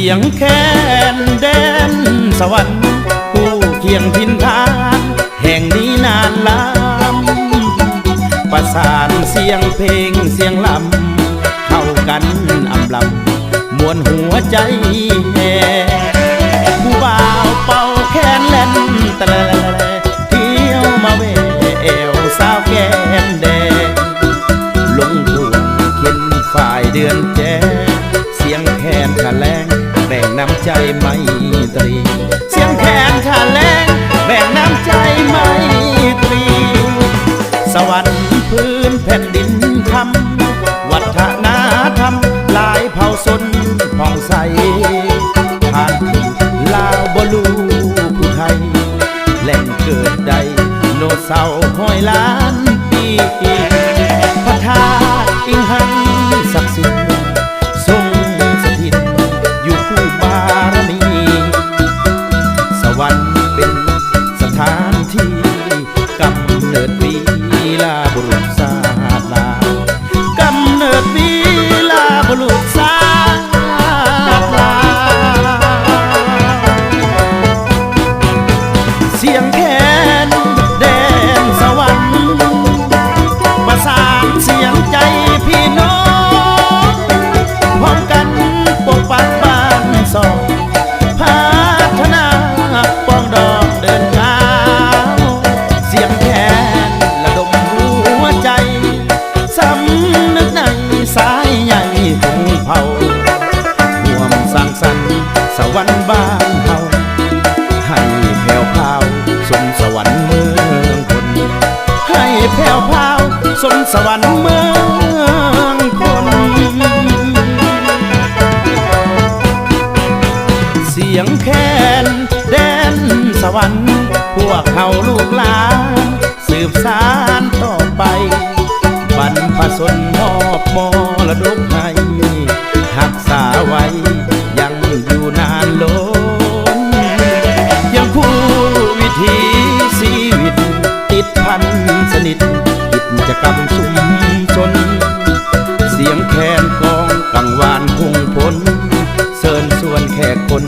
สียงแค้นแดนสวรรค์ผู้เคียงทินทานแห่งนี้นานล้ำประสานเสียงเพลงเสียงลำเข้ากันอำลำมวนหัวใจแห่ผู้บ่าวเป่าแค้นเล่นตะละเที่ยวมาเววสาวแก้มแดงลงทุ่งเข็นฝ่ายเดือนแจ้เสียงแค้นขาแรงแบ่งน้ำใจไมตรีเสียงแค้นขาแรงแบ่งน้ำใจไมตรีสวรรค์พื้นแผ่นดินคำวัฒนธรรมหลายเผ่าชนผ่องใสผ่านถึงลาวบลูผู้ไทยแหล่งเกิดใดโนเสาร์ห้อยล้านปีพระธาตุอิงหังศักดิ์สิทธิ์ทรงสถิตอยู่คู่บารมีสวรรค์เป็นสถานที่กำเนิดวีลาบุรุษศาสตร์ลาวกำเนิดวีลาบุรุษศาสตร์ลาวเสียงแค้นแดนสวรรค์ประสานเสียงใจพี่น้องพร้อมกันปกปักบ้านสองพัฒนาปองดอกเดินทางเสียงแค้นระดมหัวใจสำนึกในสายใหญ่ของเผ่าร่วมสร้างสรรค์สวรรค์บ้านเฮาให้แผ่วพราวสมสวรรค์เมืองคนให้แผ่วพราวสมสวรรค์เมืองคนเสียงแค้นแดนสวรรค์พวกเขาลูกหลานสืบสานต่อไปบรรพชนมอบมรดกให้รักษาไว้ยังอยู่นานล้นยังคู่วิถีชีวิตติดพันสนิทกิจกรรมชุมชนเสียงแคนกองกังวานพุ่งพ้นเชิญส่วนแขกคน